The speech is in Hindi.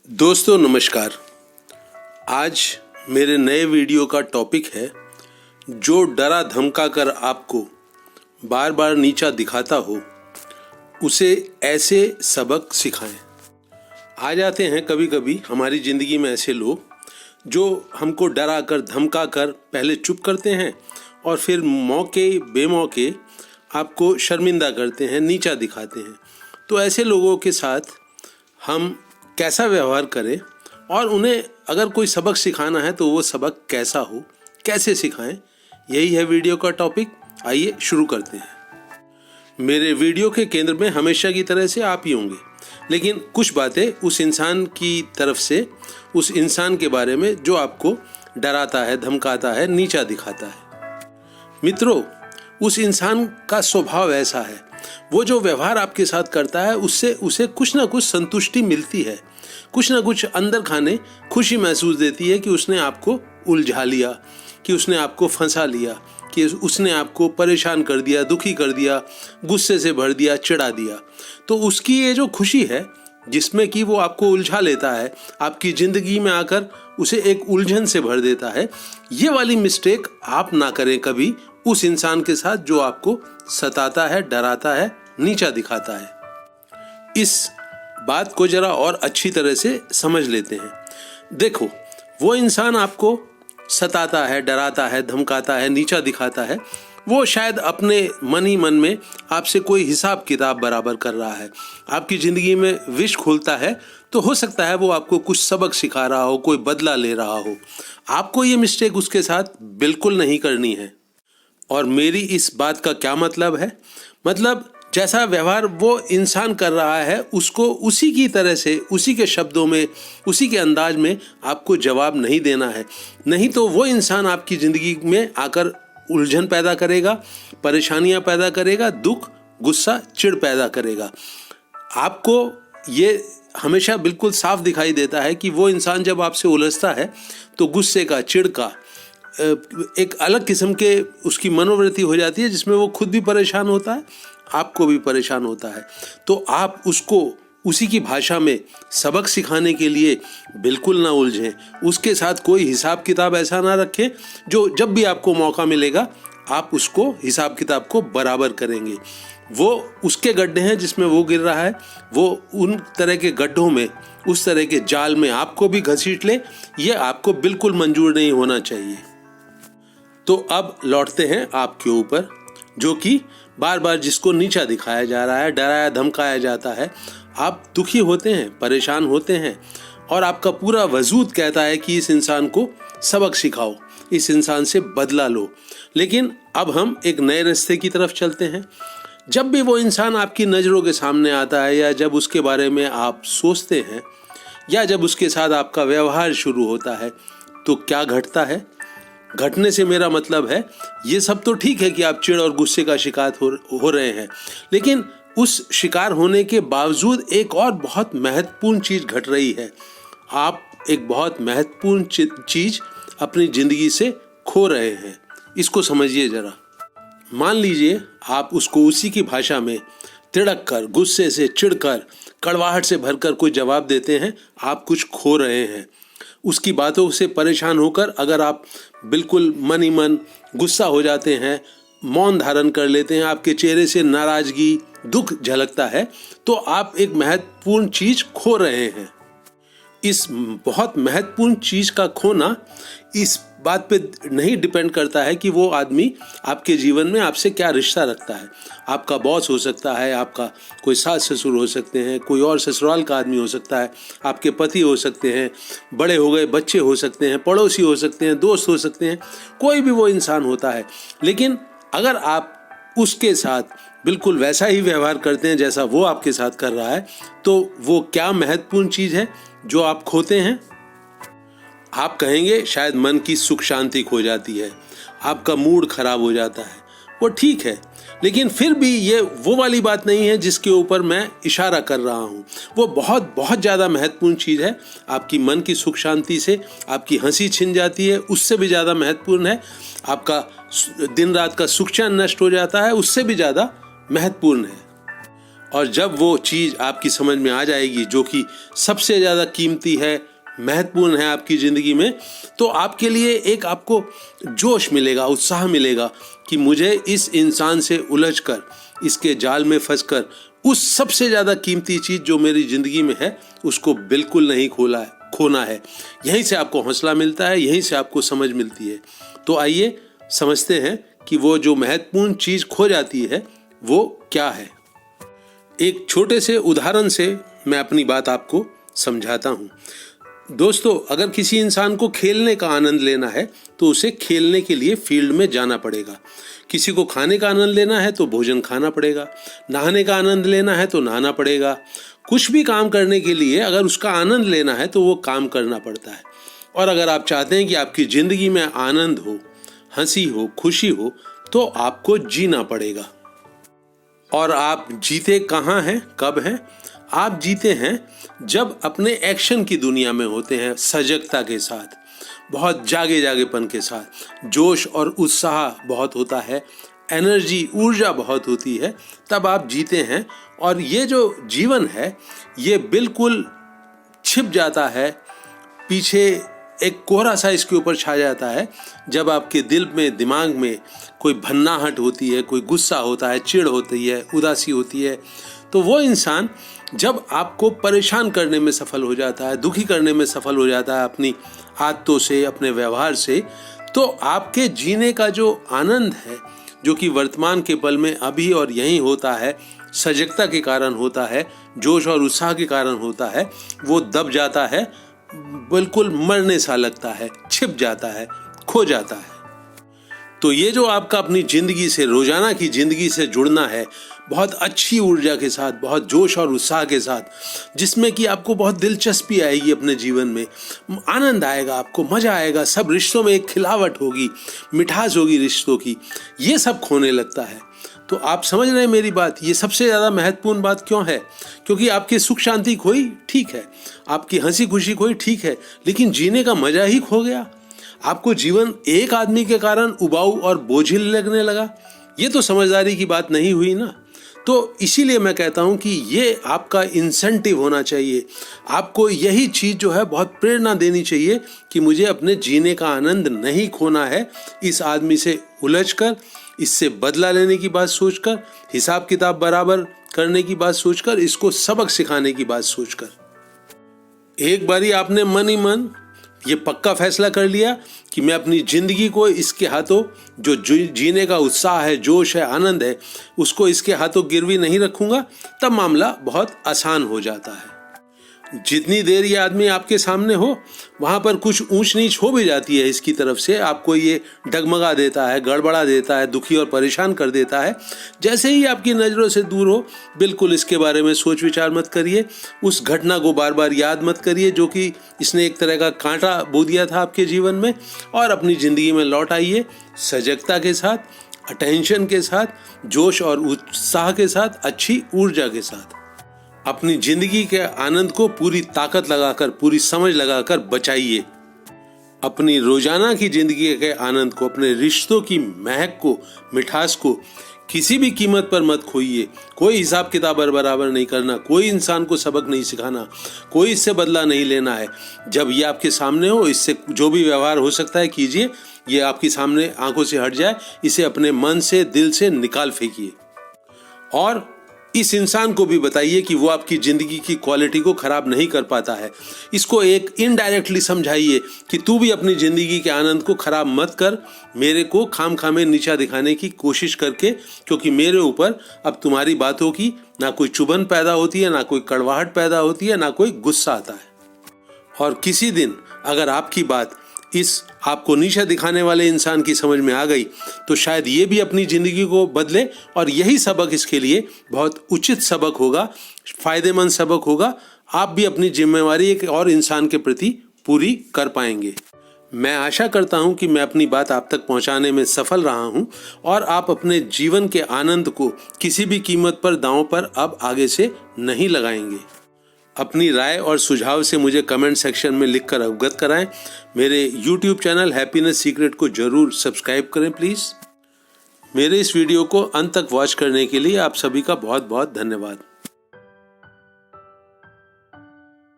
दोस्तों नमस्कार। आज मेरे नए वीडियो का टॉपिक है जो डरा धमका कर आपको बार बार नीचा दिखाता हो उसे ऐसे सबक सिखाएं। आ जाते हैं कभी कभी हमारी ज़िंदगी में ऐसे लोग जो हमको डरा कर धमका कर पहले चुप करते हैं और फिर मौके बेमौके आपको शर्मिंदा करते हैं, नीचा दिखाते हैं। तो ऐसे लोगों के साथ हम कैसा व्यवहार करें और उन्हें अगर कोई सबक सिखाना है तो वो सबक कैसा हो, कैसे सिखाएं, यही है वीडियो का टॉपिक। आइए शुरू करते हैं। मेरे वीडियो के केंद्र में हमेशा की तरह से आप ही होंगे, लेकिन कुछ बातें उस इंसान की तरफ से, उस इंसान के बारे में जो आपको डराता है, धमकाता है, नीचा दिखाता है। मित्रों, उस इंसान का स्वभाव ऐसा है, वो जो व्यवहार आपके साथ करता है उससे उसे कुछ ना कुछ संतुष्टि मिलती है, कुछ ना कुछ अंदर खाने खुशी महसूस देती है कि उसने आपको उलझा लिया, कि उसने आपको फंसा लिया, कि उसने आपको परेशान कर दिया, दुखी कर दिया, गुस्से से भर दिया, चिढ़ा दिया। तो उसकी ये जो खुशी है जिसमें कि वो आपको उलझा लेता है, आपकी ज़िंदगी में आकर उसे एक उलझन से भर देता है, ये वाली मिस्टेक आप ना करें कभी उस इंसान के साथ जो आपको सताता है, डराता है, नीचा दिखाता है। इस बात को जरा और अच्छी तरह से समझ लेते हैं। देखो, वो इंसान आपको सताता है, डराता है, धमकाता है, नीचा दिखाता है, वो शायद अपने मन ही मन में आपसे कोई हिसाब किताब बराबर कर रहा है, आपकी ज़िंदगी में विष खोलता है। तो हो सकता है वो आपको कुछ सबक सिखा रहा हो, कोई बदला ले रहा हो। आपको ये मिस्टेक उसके साथ बिल्कुल नहीं करनी है। और मेरी इस बात का क्या मतलब है? मतलब जैसा व्यवहार वो इंसान कर रहा है उसको उसी की तरह से, उसी के शब्दों में, उसी के अंदाज में आपको जवाब नहीं देना है। नहीं तो वो इंसान आपकी ज़िंदगी में आकर उलझन पैदा करेगा, परेशानियां पैदा करेगा, दुख, गुस्सा, चिढ़ पैदा करेगा। आपको ये हमेशा बिल्कुल साफ दिखाई देता है कि वो इंसान जब आपसे उलझता है तो गुस्से का, चिढ़ का एक अलग किस्म के उसकी मनोवृत्ति हो जाती है, जिसमें वो खुद भी परेशान होता है, आपको भी परेशान होता है। तो आप उसको उसी की भाषा में सबक सिखाने के लिए बिल्कुल ना उलझें, उसके साथ कोई हिसाब किताब ऐसा ना रखें जो जब भी आपको मौका मिलेगा आप उसको हिसाब किताब को बराबर करेंगे। वो उसके गड्ढे हैं जिसमें वो गिर रहा है, वो उन तरह के गड्ढों में, उस तरह के जाल में आपको भी घसीट ले, ये आपको बिल्कुल मंजूर नहीं होना चाहिए। तो अब लौटते हैं आपके ऊपर, जो कि बार बार जिसको नीचा दिखाया जा रहा है, डराया धमकाया जाता है। आप दुखी होते हैं, परेशान होते हैं और आपका पूरा वजूद कहता है कि इस इंसान को सबक सिखाओ, इस इंसान से बदला लो। लेकिन अब हम एक नए रास्ते की तरफ चलते हैं। जब भी वो इंसान आपकी नज़रों के सामने आता है, या जब उसके बारे में आप सोचते हैं, या जब उसके साथ आपका व्यवहार शुरू होता है, तो क्या घटता है? घटने से मेरा मतलब है, ये सब तो ठीक है कि आप चिढ़ और गुस्से का शिकार हो रहे हैं, लेकिन उस शिकार होने के बावजूद एक और बहुत महत्वपूर्ण चीज़ घट रही है। आप एक बहुत महत्वपूर्ण चीज़ अपनी ज़िंदगी से खो रहे हैं। इसको समझिए ज़रा। मान लीजिए आप उसको उसी की भाषा में तिड़क कर, गुस्से से, चिढ़कर, कड़वाहट से भरकर कोई जवाब देते हैं। आप कुछ खो रहे हैं। उसकी बातों से परेशान होकर अगर आप बिल्कुल मन ही मन गुस्सा हो जाते हैं, मौन धारण कर लेते हैं, आपके चेहरे से नाराज़गी, दुख झलकता है, तो आप एक महत्वपूर्ण चीज़ खो रहे हैं। इस बहुत महत्वपूर्ण चीज़ का खोना इस बात पे नहीं डिपेंड करता है कि वो आदमी आपके जीवन में आपसे क्या रिश्ता रखता है। आपका बॉस हो सकता है, आपका कोई सास ससुर हो सकते हैं, कोई और ससुराल का आदमी हो सकता है, आपके पति हो सकते हैं, बड़े हो गए बच्चे हो सकते हैं, पड़ोसी हो सकते हैं, दोस्त हो सकते हैं, कोई भी वो इंसान होता है। लेकिन अगर आप उसके साथ बिल्कुल वैसा ही व्यवहार करते हैं जैसा वो आपके साथ कर रहा है, तो वो क्या महत्वपूर्ण चीज़ है जो आप खोते हैं? आप कहेंगे शायद मन की सुख शांति खो जाती है, आपका मूड खराब हो जाता है। वो ठीक है, लेकिन फिर भी ये वो वाली बात नहीं है जिसके ऊपर मैं इशारा कर रहा हूँ। वो बहुत बहुत ज़्यादा महत्वपूर्ण चीज़ है। आपकी मन की सुख शांति से आपकी हंसी छिन जाती है, उससे भी ज़्यादा महत्वपूर्ण है। आपका दिन रात का सुख चैन नष्ट हो जाता है, उससे भी ज़्यादा महत्वपूर्ण है। और जब वो चीज़ आपकी समझ में आ जाएगी जो कि सबसे ज़्यादा कीमती है, महत्वपूर्ण है आपकी ज़िंदगी में, तो आपके लिए एक आपको जोश मिलेगा, उत्साह मिलेगा कि मुझे इस इंसान से उलझकर, इसके जाल में फंसकर उस सबसे ज़्यादा कीमती चीज़ जो मेरी ज़िंदगी में है उसको बिल्कुल नहीं खोना है। यहीं से आपको हौसला मिलता है, यहीं से आपको समझ मिलती है। तो आइए समझते हैं कि वो जो महत्वपूर्ण चीज़ खो जाती है वो क्या है। एक छोटे से उदाहरण से मैं अपनी बात आपको समझाता हूँ। दोस्तों, अगर किसी इंसान को खेलने का आनंद लेना है तो उसे खेलने के लिए फील्ड में जाना पड़ेगा। किसी को खाने का आनंद लेना है तो भोजन खाना पड़ेगा। नहाने का आनंद लेना है तो नहाना पड़ेगा। कुछ भी काम करने के लिए अगर उसका आनंद लेना है तो वो काम करना पड़ता है। और अगर आप चाहते हैं कि आपकी ज़िंदगी में आनंद हो, हंसी हो, खुशी हो, तो आपको जीना पड़ेगा। और आप जीते कहाँ हैं, कब हैं? आप जीते हैं जब अपने एक्शन की दुनिया में होते हैं, सजगता के साथ, बहुत जागे जागेपन के साथ, जोश और उत्साह बहुत होता है, एनर्जी, ऊर्जा बहुत होती है, तब आप जीते हैं। और ये जो जीवन है ये बिल्कुल छिप जाता है, पीछे एक कोहरा सा इसके ऊपर छा जाता है जब आपके दिल में, दिमाग में कोई भन्नाहट होती है, कोई गुस्सा होता है, चिढ़ होती है, उदासी होती है। तो वो इंसान जब आपको परेशान करने में सफल हो जाता है, दुखी करने में सफल हो जाता है अपनी आदतों से, अपने व्यवहार से, तो आपके जीने का जो आनंद है, जो कि वर्तमान के पल में अभी और यहीं होता है, सजगता के कारण होता है, जोश और उत्साह के कारण होता है, वो दब जाता है, बिल्कुल मरने सा लगता है, छिप जाता है, खो जाता है। तो ये जो आपका अपनी ज़िंदगी से, रोज़ाना की ज़िंदगी से जुड़ना है, बहुत अच्छी ऊर्जा के साथ, बहुत जोश और उत्साह के साथ, जिसमें कि आपको बहुत दिलचस्पी आएगी अपने जीवन में, आनंद आएगा, आपको मज़ा आएगा, सब रिश्तों में एक खिलावट होगी, मिठास होगी रिश्तों की, ये सब खोने लगता है। तो आप समझ रहे हैं मेरी बात? ये सबसे ज़्यादा महत्वपूर्ण बात क्यों है? क्योंकि आपकी सुख शांति खोई, ठीक है, आपकी हंसी खुशी खोई, ठीक है, लेकिन जीने का मज़ा ही खो गया। आपको जीवन एक आदमी के कारण उबाऊ और बोझिल लगने लगा। ये तो समझदारी की बात नहीं हुई ना। तो इसीलिए मैं कहता हूँ कि ये आपका इंसेंटिव होना चाहिए। आपको यही चीज़ जो है बहुत प्रेरणा देनी चाहिए कि मुझे अपने जीने का आनंद नहीं खोना है। इस आदमी से उलझकर, इससे बदला लेने की बात सोचकर, हिसाब किताब बराबर करने की बात सोचकर, इसको सबक सिखाने की बात सोचकर एक बारी आपने मन ही मन ये पक्का फैसला कर लिया कि मैं अपनी ज़िंदगी को इसके हाथों, जो जीने का उत्साह है, जोश है, आनंद है, उसको इसके हाथों गिरवी नहीं रखूंगा, तब मामला बहुत आसान हो जाता है। जितनी देर ये आदमी आपके सामने हो, वहाँ पर कुछ ऊंच नीच हो भी जाती है इसकी तरफ से, आपको ये डगमगा देता है, गड़बड़ा देता है, दुखी और परेशान कर देता है। जैसे ही आपकी नज़रों से दूर हो, बिल्कुल इसके बारे में सोच विचार मत करिए, उस घटना को बार बार याद मत करिए जो कि इसने एक तरह का कांटा बो दिया था आपके जीवन में, और अपनी ज़िंदगी में लौट आइए सजगता के साथ, अटेंशन के साथ, जोश और उत्साह के साथ, अच्छी ऊर्जा के साथ। अपनी जिंदगी के आनंद को पूरी ताकत लगाकर, पूरी समझ लगाकर बचाइए। अपनी रोजाना की जिंदगी के आनंद को, अपने रिश्तों की महक को, मिठास को किसी भी कीमत पर मत खोइए। कोई हिसाब किताब बराबर नहीं करना, कोई इंसान को सबक नहीं सिखाना, कोई इससे बदला नहीं लेना है। जब ये आपके सामने हो, इससे जो भी व्यवहार हो सकता है कीजिए। ये आपके सामने आंखों से हट जाए, इसे अपने मन से, दिल से निकाल फेंकिए। और इस इंसान को भी बताइए कि वो आपकी जिंदगी की क्वालिटी को खराब नहीं कर पाता है। इसको एक इनडायरेक्टली समझाइए कि तू भी अपनी जिंदगी के आनंद को खराब मत कर, मेरे को खाम में नीचा दिखाने की कोशिश करके, क्योंकि मेरे ऊपर अब तुम्हारी बातों की ना कोई चुभन पैदा होती है, ना कोई कड़वाहट पैदा होती है, ना कोई गुस्सा आता है। और किसी दिन अगर आपकी बात इस आपको नीचा दिखाने वाले इंसान की समझ में आ गई, तो शायद ये भी अपनी ज़िंदगी को बदले, और यही सबक इसके लिए बहुत उचित सबक होगा, फ़ायदेमंद सबक होगा। आप भी अपनी जिम्मेवारी एक और इंसान के प्रति पूरी कर पाएंगे। मैं आशा करता हूँ कि मैं अपनी बात आप तक पहुँचाने में सफल रहा हूँ, और आप अपने जीवन के आनंद को किसी भी कीमत पर, दांव पर अब आगे से नहीं लगाएंगे। अपनी राय और सुझाव से मुझे कमेंट सेक्शन में लिखकर अवगत कराएं। मेरे YouTube चैनल हैप्पीनेस सीक्रेट को जरूर सब्सक्राइब करें प्लीज़। मेरे इस वीडियो को अंत तक वॉच करने के लिए आप सभी का बहुत बहुत धन्यवाद।